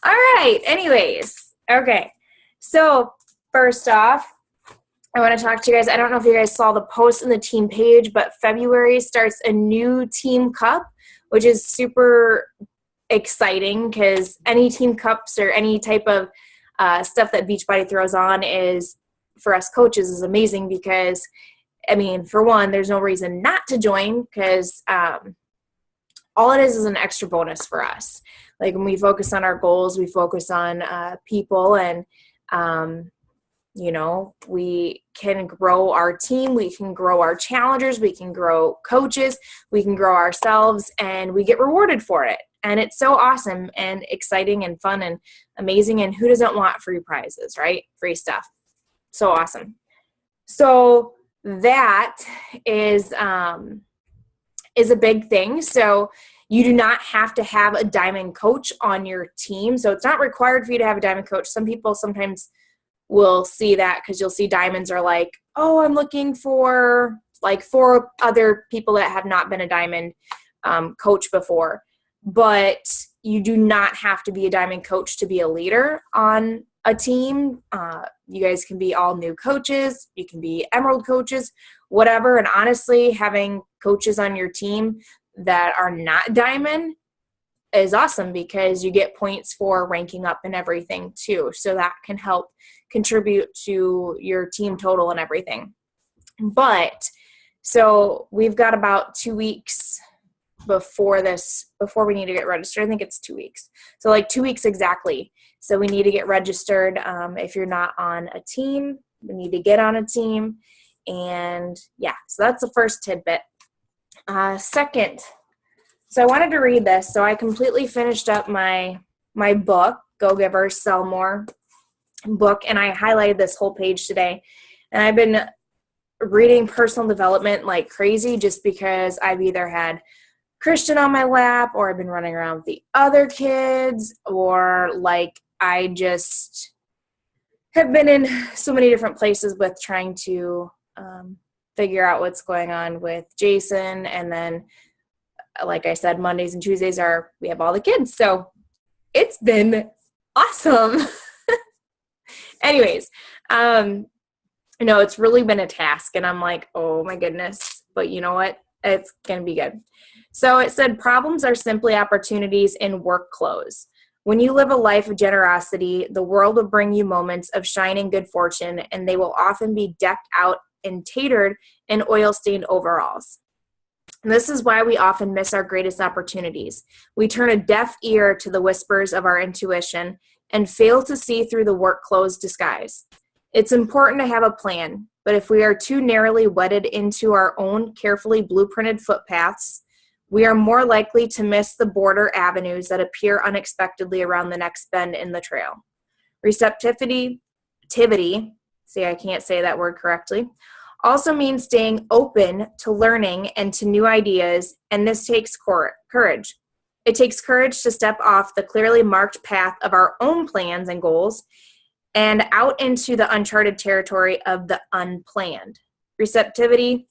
All right. Anyways, okay. So first off, I want to talk to you guys. I don't know if you guys saw the post in the team page, but February starts a new team cup, which is super exciting because any team cups or any type of stuff that Beachbody throws on is, for us coaches, is amazing because, I mean, for one, there's no reason not to join because all it is an extra bonus for us. Like when we focus on our goals, we focus on people, and we can grow our team, we can grow our challengers, we can grow coaches, we can grow ourselves, and we get rewarded for it. And it's so awesome and exciting and fun and amazing. And who doesn't want free prizes, right? Free stuff. So awesome. So that is a big thing. So you do not have to have a diamond coach on your team. So it's not required for you to have a diamond coach. Some people sometimes will see that because you'll see diamonds are like, oh, I'm looking for like 4 other people that have not been a diamond coach before. But you do not have to be a diamond coach to be a leader on a team. You guys can be all new coaches. You can be emerald coaches, whatever. And honestly, having coaches on your team that are not diamond is awesome because you get points for ranking up and everything too. So that can help contribute to your team total and everything. But so we've got about 2 weeks before we need to get registered. I think it's 2 weeks. So like 2 weeks exactly. So we need to get registered. If you're not on a team, we need to get on a team. And yeah, so that's the first tidbit. Second, so I wanted to read this. So I completely finished up my book, Go Giver, Sell More book, and I highlighted this whole page today. And I've been reading personal development like crazy just because I've either had Christian on my lap, or I've been running around with the other kids, or like I just have been in so many different places with trying to figure out what's going on with Jason. And then, like I said, Mondays and Tuesdays we have all the kids. So it's been awesome. Anyways, it's really been a task, and I'm like, oh my goodness, but you know what? It's going to be good. So it said, problems are simply opportunities in work clothes. When you live a life of generosity, the world will bring you moments of shining good fortune, and they will often be decked out and tatered in oil-stained overalls. And this is why we often miss our greatest opportunities. We turn a deaf ear to the whispers of our intuition and fail to see through the work clothes disguise. It's important to have a plan, but if we are too narrowly wedded into our own carefully blueprinted footpaths, we are more likely to miss the border avenues that appear unexpectedly around the next bend in the trail. Receptivity, see, I can't say that word correctly, also means staying open to learning and to new ideas, and this takes courage. It takes courage to step off the clearly marked path of our own plans and goals and out into the uncharted territory of the unplanned. Receptivity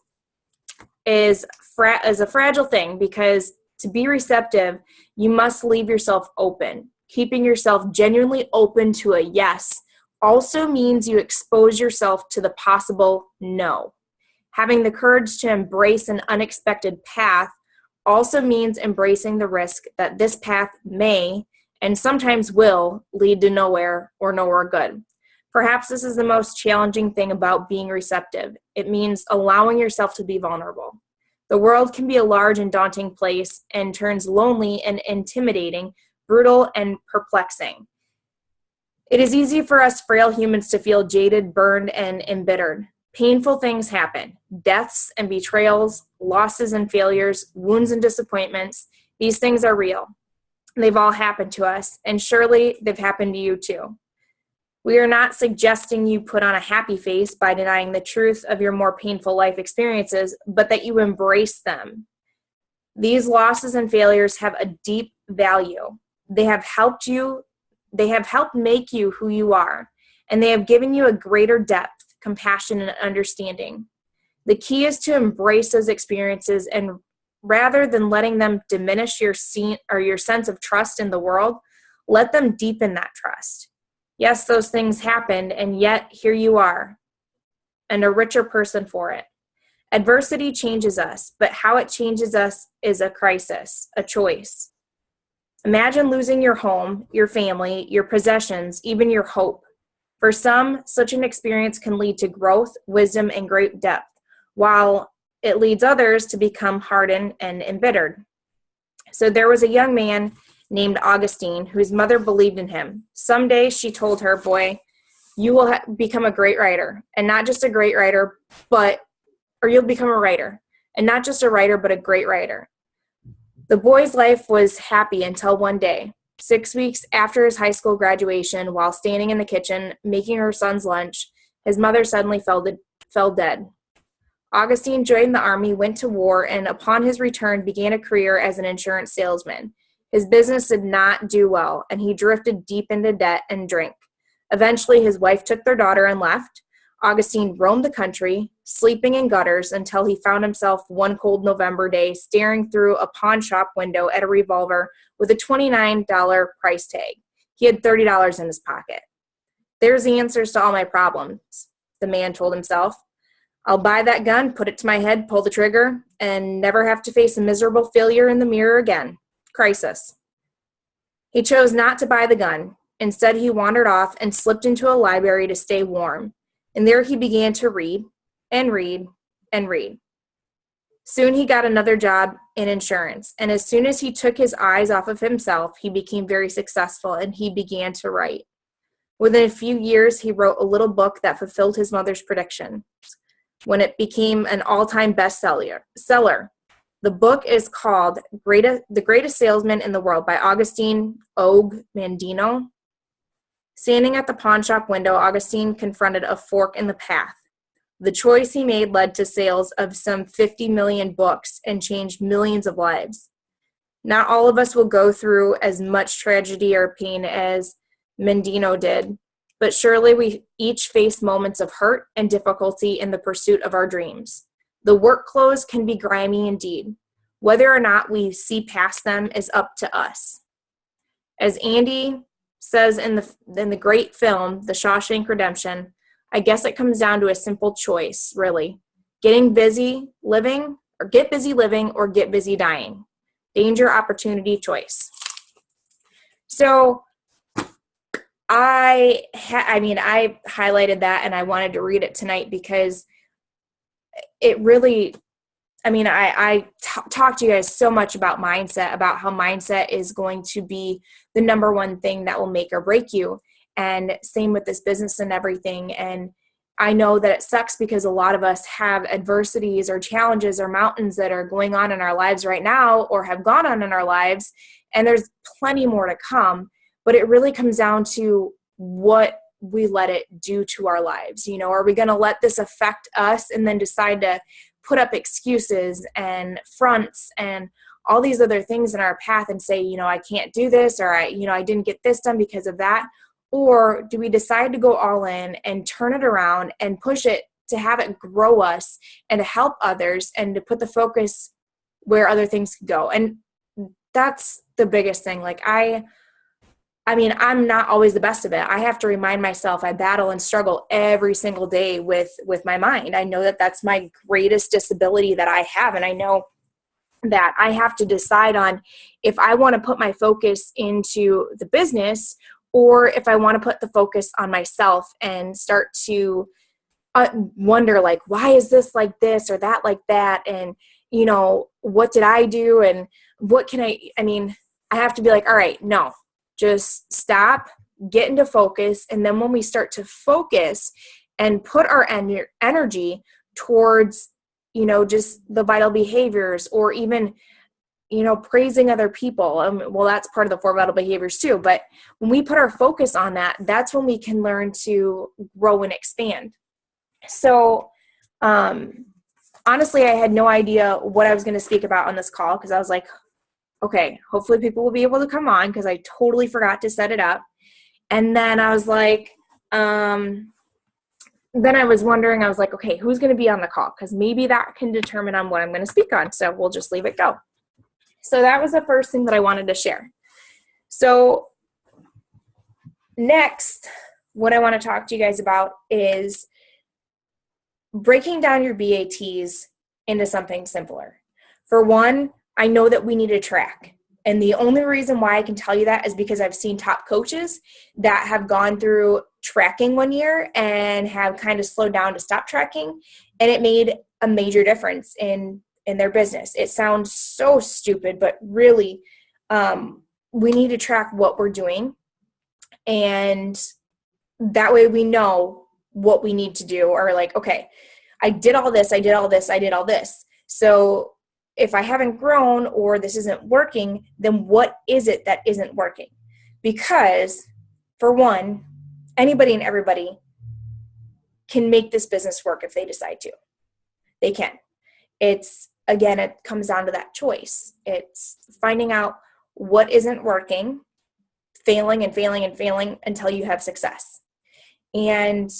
is a fragile thing because to be receptive, you must leave yourself open. Keeping yourself genuinely open to a yes also means you expose yourself to the possible no. Having the courage to embrace an unexpected path also means embracing the risk that this path may, and sometimes will, lead to nowhere or nowhere good. Perhaps this is the most challenging thing about being receptive. It means allowing yourself to be vulnerable. The world can be a large and daunting place and turns lonely and intimidating, brutal and perplexing. It is easy for us frail humans to feel jaded, burned, and embittered. Painful things happen. Deaths and betrayals, losses and failures, wounds and disappointments. These things are real. They've all happened to us, and surely they've happened to you too. We are not suggesting you put on a happy face by denying the truth of your more painful life experiences, but that you embrace them. These losses and failures have a deep value. They have helped make you who you are, and they have given you a greater depth, compassion, and understanding. The key is to embrace those experiences, and rather than letting them diminish your sense of trust in the world, Let them deepen that trust. Yes, those things happened, and yet here you are, and a richer person for it. Adversity changes us, but how it changes us is a crisis, a choice. Imagine losing your home, your family, your possessions, even your hope. For some, such an experience can lead to growth, wisdom, and great depth, while it leads others to become hardened and embittered. So there was a young man named Augustine whose mother believed in him. Someday, she told her, boy, you will become a great writer, and not just a great writer, or you'll become a writer, and not just a writer, but a great writer. The boy's life was happy until one day, 6 weeks after his high school graduation, while standing in the kitchen making her son's lunch, his mother suddenly fell dead. Augustine joined the army, went to war, and upon his return began a career as an insurance salesman. His business did not do well, and he drifted deep into debt and drink. Eventually, his wife took their daughter and left. Augustine roamed the country, sleeping in gutters, until he found himself one cold November day staring through a pawn shop window at a revolver with a $29 price tag. He had $30 in his pocket. There's the answers to all my problems, the man told himself. I'll buy that gun, put it to my head, pull the trigger, and never have to face a miserable failure in the mirror again. Crisis. He chose not to buy the gun. Instead, he wandered off and slipped into a library to stay warm. And there he began to read and read and read. Soon he got another job in insurance. And as soon as he took his eyes off of himself, he became very successful and he began to write. Within a few years, he wrote a little book that fulfilled his mother's prediction when it became an all-time bestseller. The book is called The Greatest Salesman in the World by Augustine Og Mandino. Standing at the pawn shop window, Augustine confronted a fork in the path. The choice he made led to sales of some 50 million books and changed millions of lives. Not all of us will go through as much tragedy or pain as Mandino did, but surely we each face moments of hurt and difficulty in the pursuit of our dreams. The work clothes can be grimy indeed. Whether or not we see past them is up to us. As Andy says in the great film, The Shawshank Redemption, I guess it comes down to a simple choice, really. Get busy living or get busy dying. Danger, opportunity, choice. So I highlighted that and I wanted to read it tonight because it really, I talked to you guys so much about mindset, about how mindset is going to be the number one thing that will make or break you. And same with this business and everything. And I know that it sucks because a lot of us have adversities or challenges or mountains that are going on in our lives right now or have gone on in our lives. And there's plenty more to come. But it really comes down to what we let it do to our lives. You know, are we going to let this affect us and then decide to put up excuses and fronts and all these other things in our path and say, you know, I can't do this, or I didn't get this done because of that? Or do we decide to go all in and turn it around and push it to have it grow us and to help others and to put the focus where other things could go? And that's the biggest thing. Like I'm not always the best of it. I have to remind myself I battle and struggle every single day with my mind. I know that that's my greatest disability that I have. And I know that I have to decide on if I want to put my focus into the business or if I want to put the focus on myself and start to wonder, like, why is this like this or that like that? And, you know, what did I do? And what can I have to be like, all right, no. Just stop, get into focus, and then when we start to focus and put our energy towards, you know, just the vital behaviors or even, you know, praising other people. Well, that's part of the 4 vital behaviors too. But when we put our focus on that, that's when we can learn to grow and expand. So, honestly, I had no idea what I was going to speak about on this call because I was like, okay, hopefully people will be able to come on because I totally forgot to set it up. And then I was like, then I was wondering, I was like, okay, who's going to be on the call? Because maybe that can determine on what I'm going to speak on. So we'll just leave it go. So that was the first thing that I wanted to share. So Next, what I want to talk to you guys about is breaking down your BATs into something simpler. For one, I know that we need to track. And the only reason why I can tell you that is because I've seen top coaches that have gone through tracking one year and have kind of slowed down to stop tracking. And it made a major difference in their business. It sounds so stupid, but really, we need to track what we're doing. And that way we know what we need to do, or like, okay, I did all this, I did all this, I did all this. So if I haven't grown or this isn't working, then what is it that isn't working? Because for one, anybody and everybody can make this business work if they decide to. They can. It's, again, it comes down to that choice. It's finding out what isn't working, failing and failing and failing until you have success. And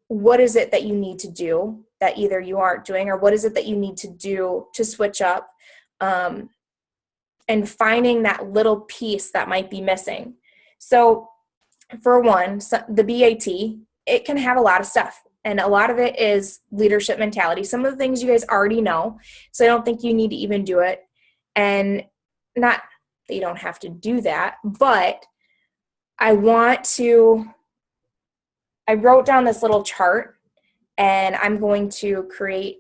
what is it that you need to do that either you aren't doing, or what is it that you need to do to switch up, and finding that little piece that might be missing. So for one, the BAT, it can have a lot of stuff, and a lot of it is leadership mentality. Some of the things you guys already know, so I don't think you need to even do it. And not that you don't have to do that, but I wrote down this little chart, and I'm going to create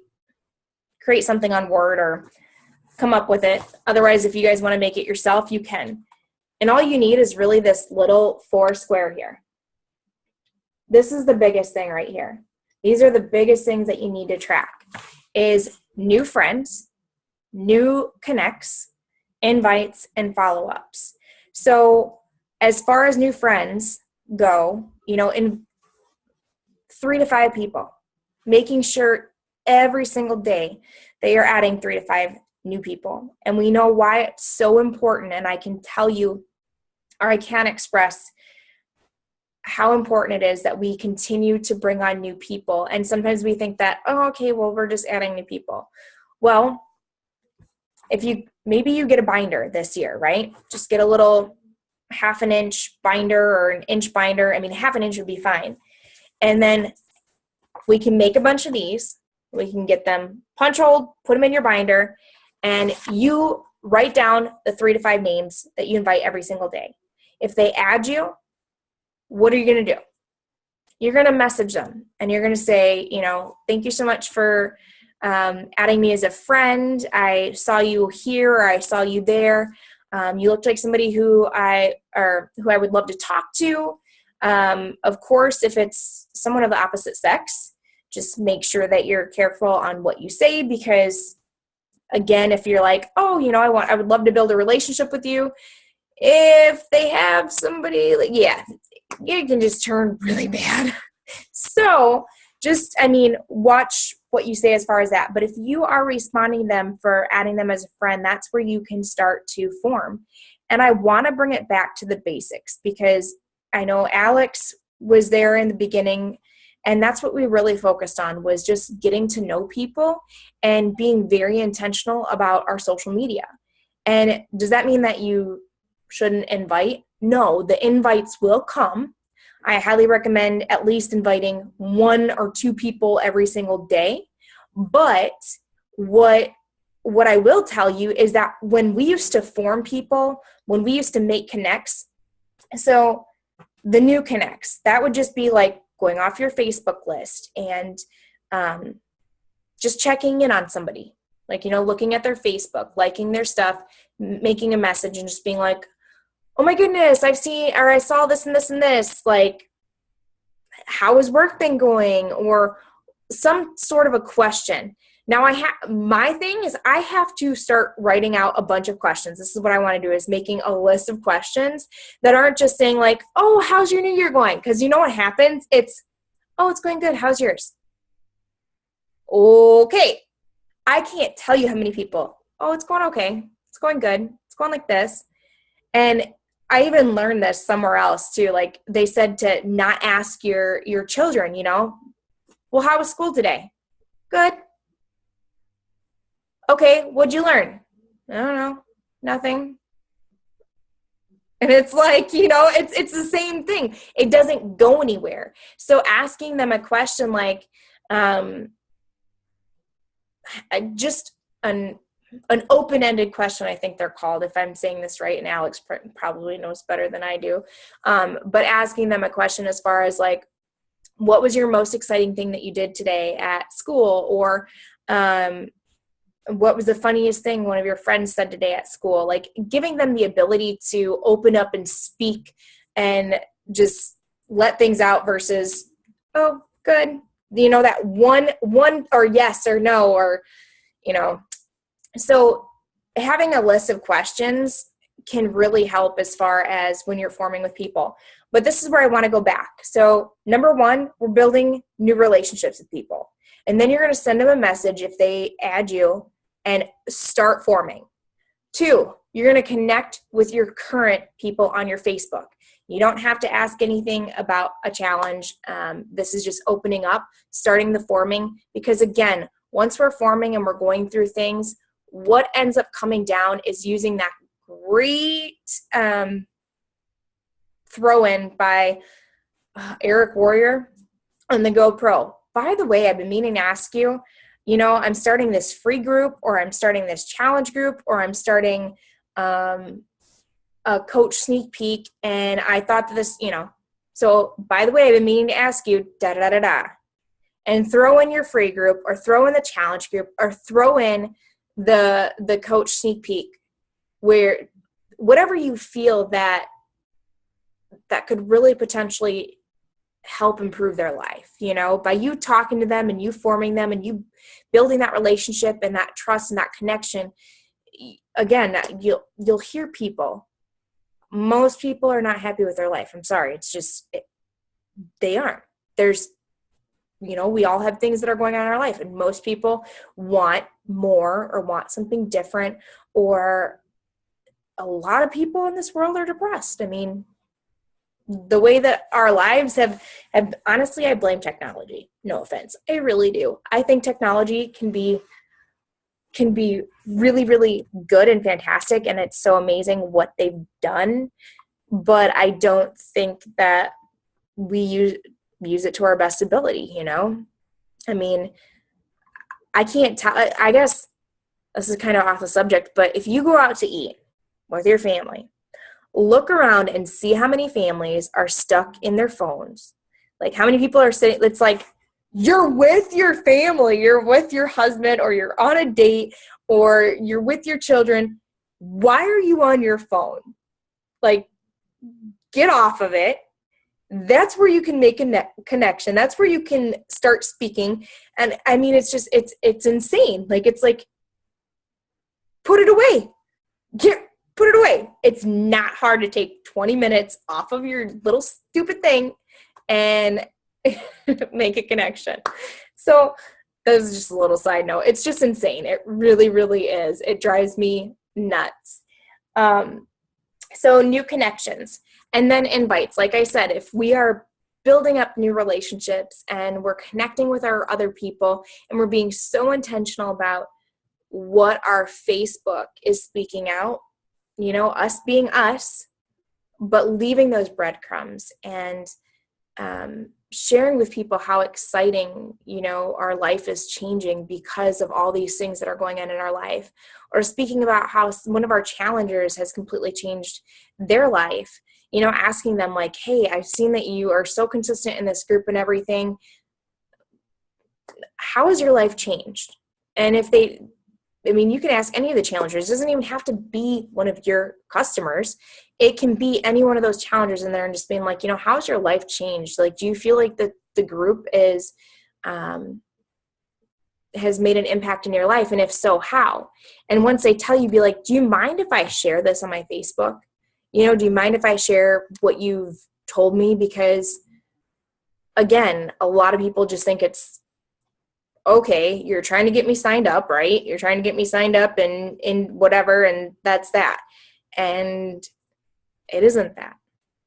something on Word or come up with it. Otherwise, if you guys want to make it yourself, you can. And all you need is really this little 4 square here. This is the biggest thing right here. These are the biggest things that you need to track, is new friends, new connects, invites, and follow-ups. So as far as new friends go, in 3 to 5 people, making sure every single day they are adding 3 to 5 new people. And we know why it's so important. And I can tell you, or I can express how important it is that we continue to bring on new people. And sometimes we think that, oh, okay, well, we're just adding new people. Well, maybe you get a binder this year, right? Just get a little 1/2 inch binder or an inch binder. I mean, 1/2 inch would be fine. And then we can make a bunch of these. We can get them punch holed, put them in your binder, and you write down the 3 to 5 names that you invite every single day. If they add you, what are you going to do? You're going to message them, and you're going to say, thank you so much for adding me as a friend. I saw you here, or I saw you there. You looked like somebody who I would love to talk to. Of course, if it's someone of the opposite sex, just make sure that you're careful on what you say, because again, if you're like, oh, I would love to build a relationship with you. If they have somebody, it can just turn really bad. So watch what you say as far as that. But if you are responding them for adding them as a friend, that's where you can start to form. And I want to bring it back to the basics, because I know Alex was there in the beginning, and that's what we really focused on, was just getting to know people and being very intentional about our social media. And does that mean that you shouldn't invite? No, the invites will come. I highly recommend at least inviting 1 or 2 people every single day. But what I will tell you is that when we used to form people, when we used to make connects, so the new connects, that would just be like going off your Facebook list and just checking in on somebody, looking at their Facebook, liking their stuff, making a message, and just being like, oh my goodness, I saw this and this and this, how has work been going, or some sort of a question. Now my thing is I have to start writing out a bunch of questions. This is what I want to do, is making a list of questions that aren't just saying like, oh, how's your new year going? Because you know what happens? It's, oh, it's going good. How's yours? Okay. I can't tell you how many people, oh, it's going okay. It's going good. It's going like this. And I even learned this somewhere else too. Like they said to not ask your children, well, how was school today? Good. Okay, what'd you learn? I don't know. Nothing. And it's like, it's the same thing. It doesn't go anywhere. So asking them a question like, just an open-ended question, I think they're called, if I'm saying this right, and Alex probably knows better than I do. But asking them a question as far as like, what was your most exciting thing that you did today at school? Or what was the funniest thing one of your friends said today at school? Like giving them the ability to open up and speak and just let things out versus, oh, good. That one or yes or no, or, so having a list of questions can really help as far as when you're forming with people. But this is where I want to go back. So number one, we're building new relationships with people. And then you're going to send them a message if they add you and start forming. Two, you're going to connect with your current people on your Facebook. You don't have to ask anything about a challenge. This is just opening up, starting the forming. Because again, once we're forming and we're going through things, what ends up coming down is using that great throw-in by Eric Warrior on the GoPro. By the way, I've been meaning to ask you, I'm starting this free group, or I'm starting this challenge group, or I'm starting a coach sneak peek, and I thought that this, so by the way, I've been meaning to ask you, and throw in your free group, or throw in the challenge group, or throw in the coach sneak peek, where whatever you feel that could really potentially help improve their life, by you talking to them and you forming them and you building that relationship and that trust and that connection. Again, you'll hear people. Most people are not happy with their life. I'm sorry. It's just, they aren't. There's, we all have things that are going on in our life, and most people want more or want something different, or a lot of people in this world are depressed. I mean, the way that our lives have honestly, I blame technology. No offense. I really do. I think technology can be really, really good and fantastic, and it's so amazing what they've done. But I don't think that we use it to our best ability, I mean, I can't tell. I guess this is kind of off the subject, but if you go out to eat with your family, look around and see how many families are stuck in their phones. Like how many people are sitting, it's like, you're with your family, you're with your husband, or you're on a date, or you're with your children. Why are you on your phone? Like, get off of it. That's where you can make a connection. That's where you can start speaking. And I mean, it's just, it's insane. Like, it's like, put it away. Put it away. It's not hard to take 20 minutes off of your little stupid thing and make a connection. So that was just a little side note. It's just insane. It really, really is. It drives me nuts. So new connections, and then invites. Like I said, if we are building up new relationships and we're connecting with our other people, and we're being so intentional about what our Facebook is speaking out, us being us, but leaving those breadcrumbs and sharing with people how exciting, our life is changing because of all these things that are going on in our life, or speaking about how one of our challengers has completely changed their life, asking them like, hey, I've seen that you are so consistent in this group and everything. How has your life changed? And if you can ask any of the challengers. It doesn't even have to be one of your customers. It can be any one of those challengers in there, and just being like, how's your life changed? Like, do you feel like the group is, has made an impact in your life? And if so, how? And once they tell you, be like, do you mind if I share this on my Facebook? Do you mind if I share what you've told me? Because again, a lot of people just think it's, okay, you're trying to get me signed up, right? You're trying to get me signed up and whatever, and that's that. And it isn't that.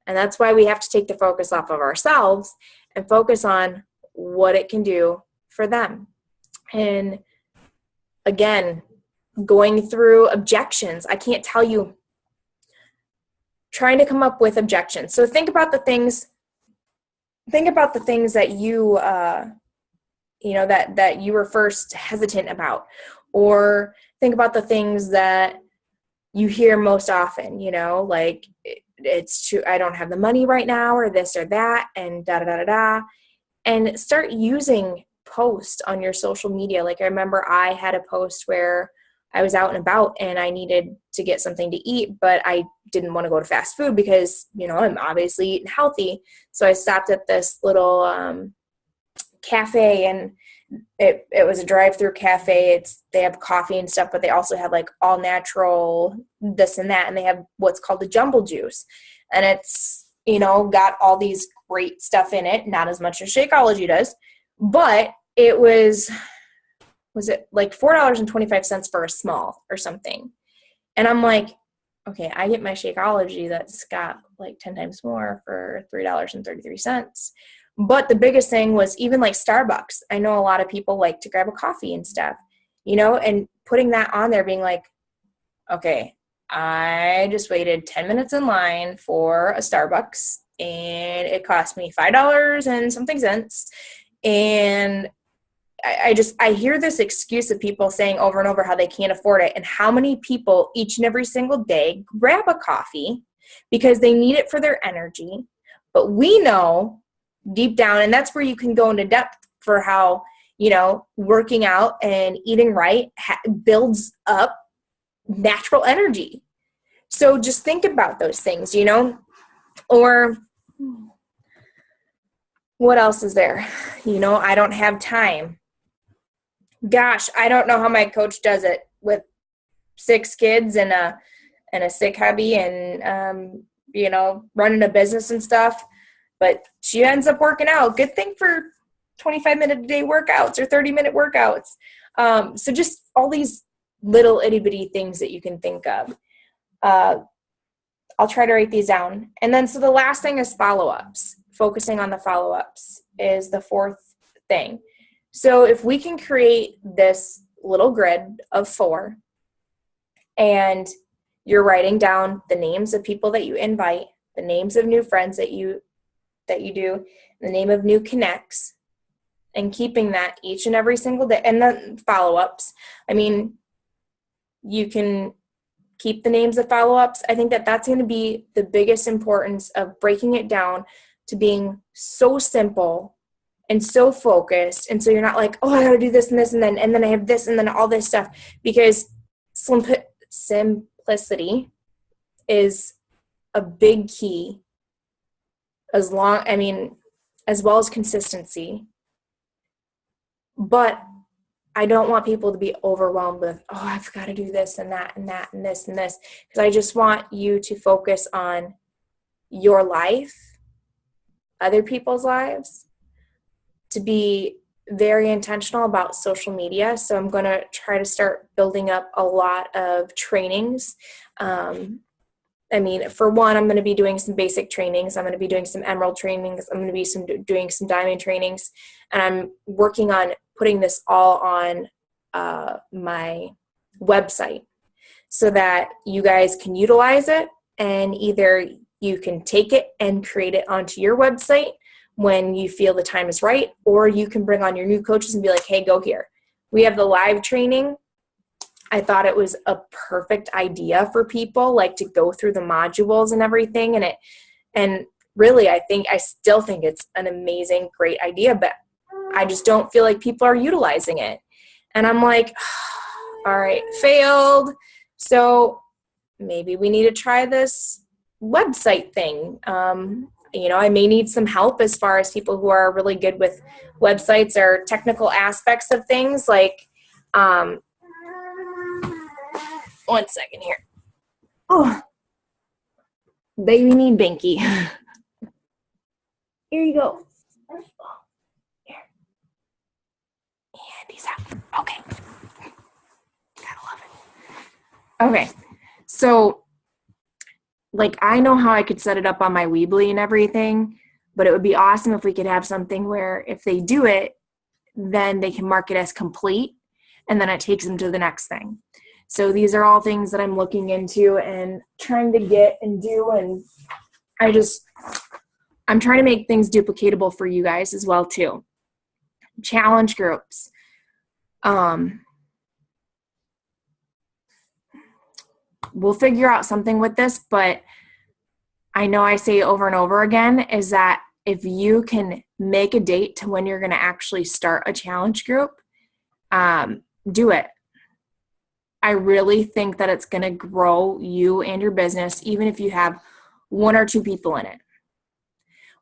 And that's why we have to take the focus off of ourselves and focus on what it can do for them. And again, going through objections. I can't tell you trying to come up with objections. So think about the things that you, that you were first hesitant about, or think about the things that you hear most often, like it's true, I don't have the money right now, or this or that, and da da da da da. And start using posts on your social media. Like I remember I had a post where I was out and about and I needed to get something to eat, but I didn't want to go to fast food because, I'm obviously eating healthy. So I stopped at this little cafe, and it was a drive-through cafe. They have coffee and stuff, but they also have like all natural this and that, and they have what's called the jumble juice, and it's got all these great stuff in it, not as much as Shakeology does, but it was it like $4.25 for a small or something. And I'm like, okay, I get my Shakeology that's got like 10 times more for $3.33. But the biggest thing was even like Starbucks. I know a lot of people like to grab a coffee and stuff, and putting that on there, being like, okay, I just waited 10 minutes in line for a Starbucks and it cost me $5 and something cents. And I hear this excuse of people saying over and over how they can't afford it, and how many people each and every single day grab a coffee because they need it for their energy. But we know deep down, and that's where you can go into depth for how, working out and eating right builds up natural energy. So just think about those things, or what else is there? I don't have time. Gosh, I don't know how my coach does it with 6 kids and a sick hubby and, running a business and stuff. But she ends up working out. Good thing for 25-minute a day workouts or 30-minute workouts. So just all these little itty bitty things that you can think of. I'll try to write these down. And then so the last thing is follow-ups. Focusing on the follow-ups is the 4th thing. So if we can create this little grid of 4, and you're writing down the names of people that you invite, the names of new friends that you do, the name of new connects, and keeping that each and every single day, and then follow-ups. I mean, you can keep the names of follow-ups. I think that that's going to be the biggest importance of breaking it down to being so simple and so focused. And so you're not like, oh, I got to do this and this, and then I have this, and then all this stuff, because simplicity is a big key, as well as consistency. But I don't want people to be overwhelmed with, oh, I've got to do this and that and that and this and this, because I just want you to focus on your life, other people's lives, to be very intentional about social media. So I'm going to try to start building up a lot of trainings. For one, I'm going to be doing some basic trainings. I'm going to be doing some emerald trainings. I'm going to be doing some diamond trainings. And I'm working on putting this all on my website so that you guys can utilize it, and either you can take it and create it onto your website when you feel the time is right, or you can bring on your new coaches and be like, hey, go here. We have the live training. I thought it was a perfect idea for people, like, to go through the modules and everything. And really, I still think it's an amazing, great idea, but I just don't feel like people are utilizing it. And I'm like, all right, failed. So maybe we need to try this website thing. I may need some help as far as people who are really good with websites or technical aspects of things. Like, 1 second here. Oh, baby need Binky. Here you go. Here. And he's out. Okay. Gotta love it. Okay. So, I know how I could set it up on my Weebly and everything, but it would be awesome if we could have something where if they do it, then they can mark it as complete, and then it takes them to the next thing. So these are all things that I'm looking into and trying to get and do. And I'm trying to make things duplicatable for you guys as well too. Challenge groups. We'll figure out something with this, but I know I say over and over again is that if you can make a date to when you're going to actually start a challenge group, do it. I really think that it's going to grow you and your business, even if you have 1 or 2 people in it.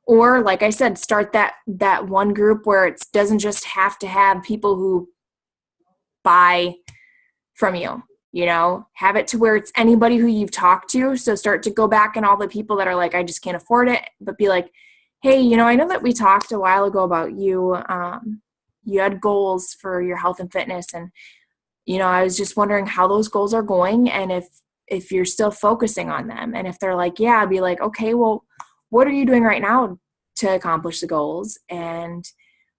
Or like I said, start that one group where it doesn't just have to have people who buy from you, have it to where it's anybody who you've talked to. So start to go back and all the people that are like, I just can't afford it, but be like, hey, I know that we talked a while ago about you. You had goals for your health and fitness. And, I was just wondering how those goals are going and if you're still focusing on them. And if they're like, yeah, I'd be like, okay, well, what are you doing right now to accomplish the goals? And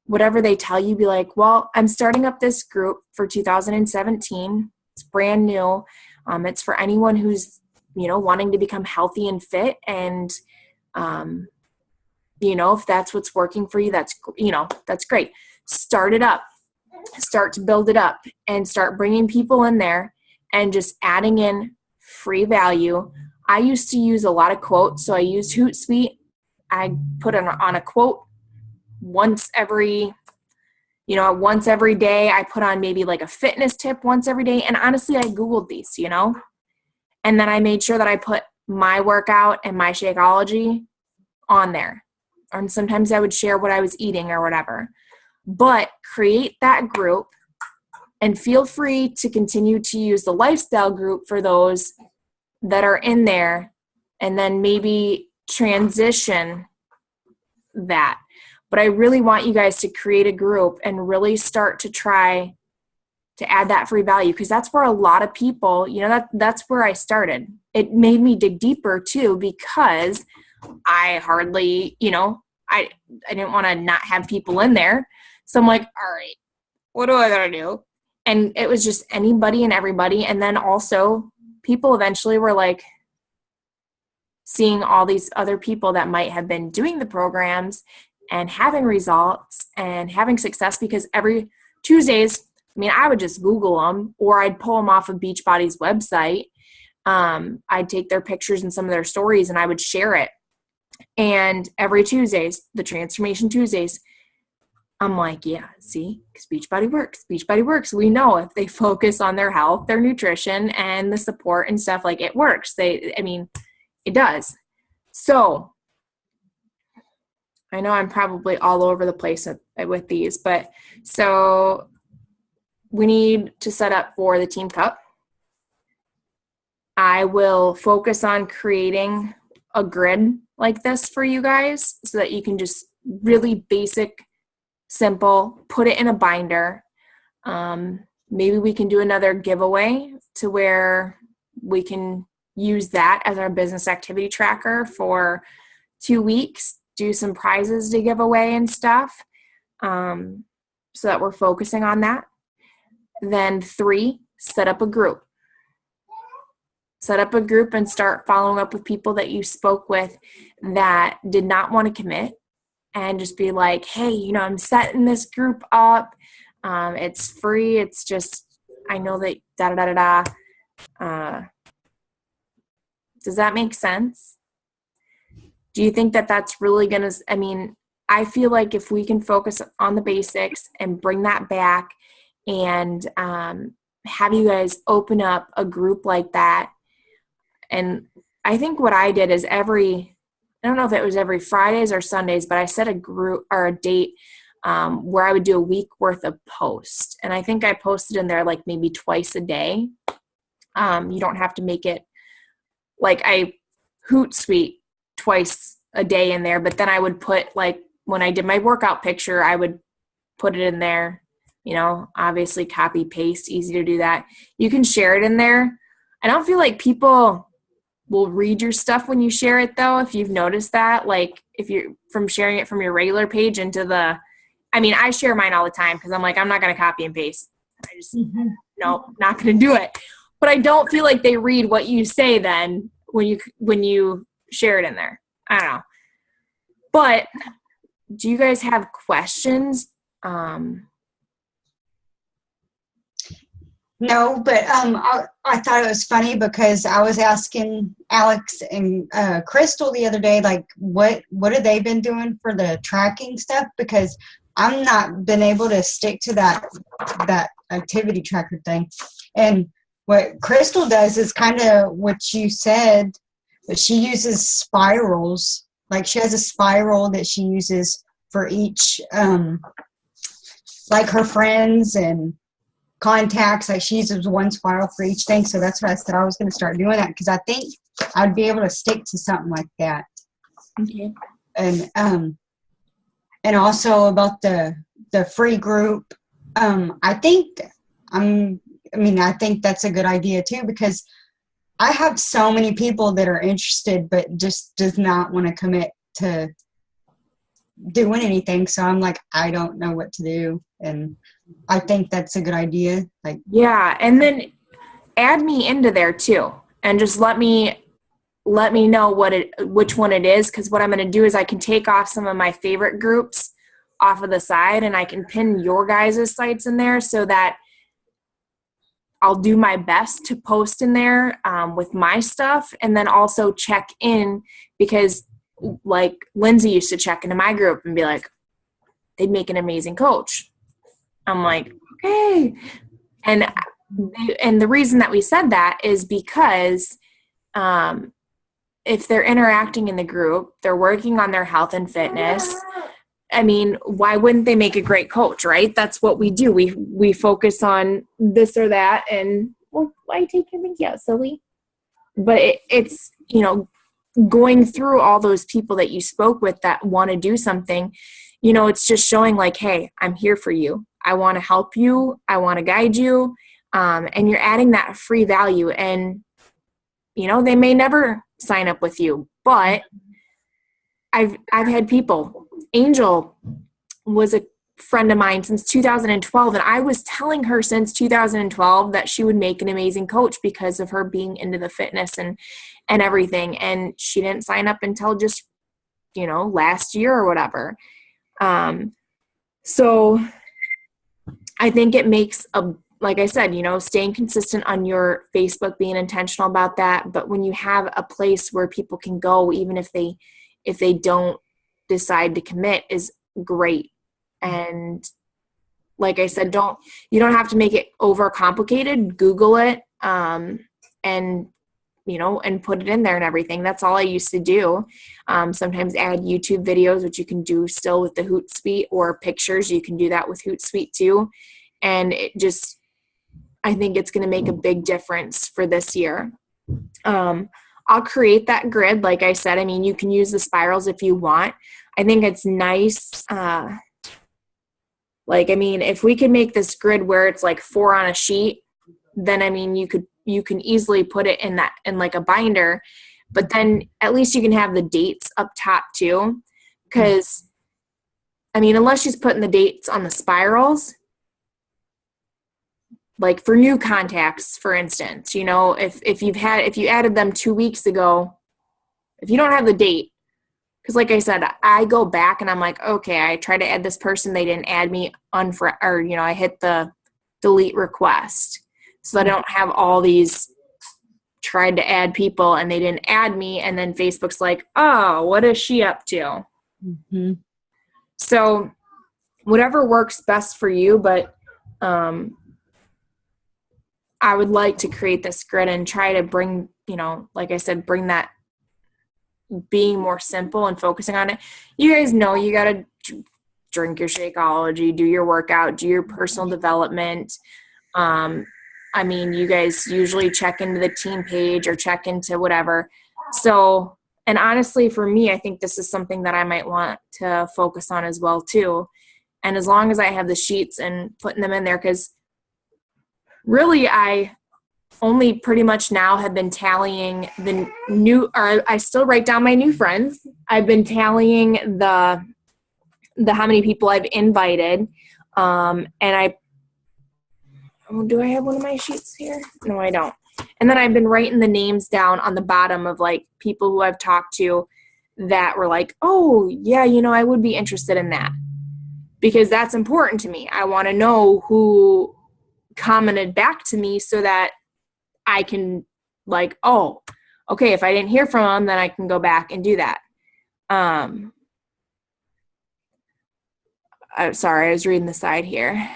whatever they tell you, be like, well, I'm starting up this group for 2017. It's brand new. It's for anyone who's, wanting to become healthy and fit. And, if that's what's working for you, that's great. Start it up. Start to build it up and start bringing people in there and just adding in free value. I used to use a lot of quotes. So I used Hootsuite. I put on a quote once every day. I put on maybe like a fitness tip once every day. And honestly, I Googled these, and then I made sure that I put my workout and my Shakeology on there. And sometimes I would share what I was eating or whatever. But create that group and feel free to continue to use the lifestyle group for those that are in there, and then maybe transition that. But I really want you guys to create a group and really start to try to add that free value, because that's where a lot of people, that's where I started. It made me dig deeper too, because I hardly, I didn't want to not have people in there. So I'm like, all right, what do I gotta do? And it was just anybody and everybody. And then also people eventually were like seeing all these other people that might have been doing the programs and having results and having success, because every Tuesdays, I would just Google them, or I'd pull them off of Beachbody's website. I'd take their pictures and some of their stories and I would share it. And every Tuesdays, the Transformation Tuesdays, I'm like, yeah, see, because Beachbody works. Beachbody works. We know if they focus on their health, their nutrition, and the support and stuff, like it works. It does. So I know I'm probably all over the place with these, but so we need to set up for the Team Cup. I will focus on creating a grid like this for you guys so that you can just really basic, simple, put it in a binder. Maybe we can do another giveaway to where we can use that as our business activity tracker for 2 weeks, do some prizes to give away and stuff, so that we're focusing on that. Then 3, set up a group. Set up a group and start following up with people that you spoke with that did not want to commit, and just be like, hey, I'm setting this group up. It's free. It's just, I know that does that make sense? Do you think that that's really going to, I feel like if we can focus on the basics and bring that back and have you guys open up a group like that. And I think what I did is I don't know if it was every Fridays or Sundays, but I set a group or a date where I would do a week worth of posts. And I think I posted in there like maybe twice a day. You don't have to make it like I Hootsuite twice a day in there, but then I would put, like, when I did my workout picture, I would put it in there, obviously copy paste, easy to do that. You can share it in there. I don't feel like people will read your stuff when you share it though, if you've noticed that. Like if you're from sharing it from your regular page into I share mine all the time because I'm like, I'm not going to copy and paste. I just, no, not going to do it. but I don't feel like they read what you say then when you share it in there. I don't know. But do you guys have questions? No, but I thought it was funny because I was asking Alex and Crystal the other day, like, what have they been doing for the tracking stuff? Because I'm not been able to stick to that activity tracker thing. And what Crystal does is kind of what you said, but she uses spirals. Like, she has a spiral that she uses for each, like her friends and contacts. Like, she uses one spiral for each thing. So that's what I said I was going to start doing that, because I think I'd be able to stick to something like that. Okay. And also about the free group, I think that's a good idea too, because I have so many people that are interested but just does not want to commit to doing anything. So I'm like, I don't know what to do, and I think that's a good idea. Like, yeah, and then add me into there too, and just let me know which one it is, because what I'm going to do is I can take off some of my favorite groups off of the side, and I can pin your guys' sites in there, so that I'll do my best to post in there with my stuff, and then also check in, because like Lindsay used to check into my group and be like, they'd make an amazing coach. I'm like, okay. And the reason that we said that is because if they're interacting in the group, they're working on their health and fitness. I mean, why wouldn't they make a great coach, right? That's what we do. We focus on this or that, and, well, why take your binky out, silly? But it's, going through all those people that you spoke with that want to do something, it's just showing like, hey, I'm here for you. I want to help you. I want to guide you. And you're adding that free value, and, they may never sign up with you, but I've had people. Angel was a friend of mine since 2012, and I was telling her since 2012 that she would make an amazing coach because of her being into the fitness and everything, and she didn't sign up until just last year or whatever. So I think it makes like I said, staying consistent on your Facebook, being intentional about that. But when you have a place where people can go, even if they don't decide to commit, is great. And like I said, you don't have to make it over complicated. Google it, and put it in there and everything. That's all I used to do. Sometimes add YouTube videos, which you can do still with the Hootsuite, or pictures. You can do that with Hootsuite too. And I think it's going to make a big difference for this year. I'll create that grid. Like I said, I mean, you can use the spirals if you want. I think it's nice. If we could make this grid where it's like 4 on a sheet, then, I mean, you can easily put it in like a binder, but then at least you can have the dates up top too. Because, I mean, unless she's putting the dates on the spirals, like for new contacts, for instance, if you added them 2 weeks ago, if you don't have the date, because like I said, I go back and I'm like, okay, I tried to add this person, they didn't add me, I hit the delete request. So I don't have all these tried to add people and they didn't add me, and then Facebook's like, oh, what is she up to? Mm-hmm. So whatever works best for you, but I would like to create this grid and try to bring, like I said, bring that being more simple and focusing on it. You guys know you got to drink your Shakeology, do your workout, do your personal development. I mean, you guys usually check into the team page or check into whatever. So, and honestly, for me, I think this is something that I might want to focus on as well too. And as long as I have the sheets and putting them in there, because really I only pretty much now have been tallying I still write down my new friends. I've been tallying the how many people I've invited. And do I have one of my sheets here? No, I don't. And then I've been writing the names down on the bottom of like people who I've talked to that were like, oh, yeah, I would be interested in that, because that's important to me. I want to know who commented back to me so that I can like, oh, okay, if I didn't hear from them, then I can go back and do that. I'm sorry, I was reading the side here.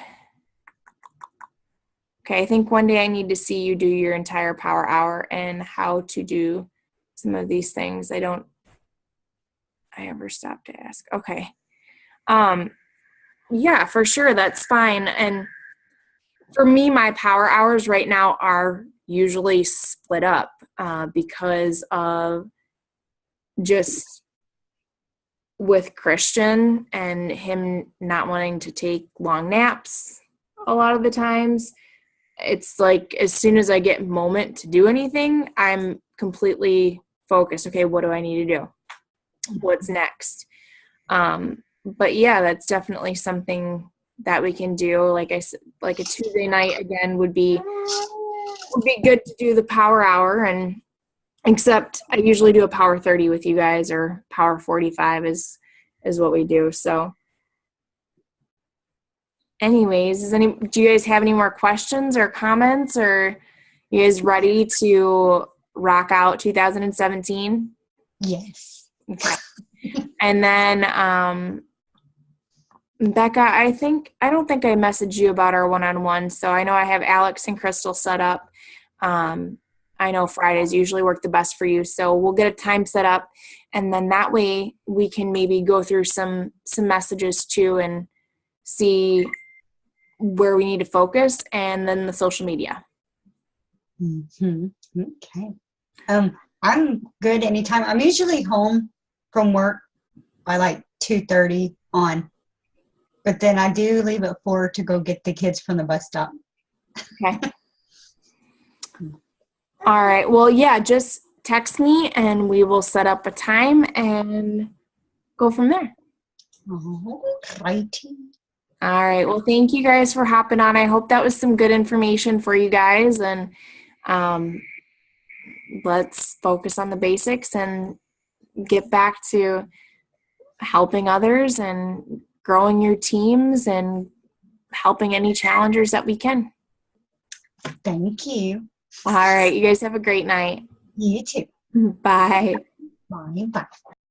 Okay, I think one day I need to see you do your entire power hour and how to do some of these things. I ever stop to ask. Okay. Yeah, for sure. That's fine. And for me, my power hours right now are usually split up because of just with Christian and him not wanting to take long naps a lot of the times. It's like as soon as I get a moment to do anything, I'm completely focused. Okay, what do I need to do? What's next? But yeah, that's definitely something that we can do. Like I said, like a Tuesday night again would be good to do the power hour, and except I usually do a power 30 with you guys, or power 45 is what we do. So anyways, do you guys have any more questions or comments, or you guys ready to rock out 2017? Yes. Okay. And then Becca, I don't think I messaged you about our one-on-one, so I know I have Alex and Crystal set up. I know Fridays usually work the best for you, so we'll get a time set up, and then that way we can maybe go through some messages too and see where we need to focus, and then the social media. Mm-hmm. Okay. I'm good anytime. I'm usually home from work by like 2:30 on, but then I do leave at 4 to go get the kids from the bus stop. Okay. All right. Well, yeah, just text me and we will set up a time and go from there. Alrighty. All right. Well, thank you guys for hopping on. I hope that was some good information for you guys, and let's focus on the basics and get back to helping others and growing your teams and helping any challengers that we can. Thank you. All right. You guys have a great night. You too. Bye. Bye. Bye.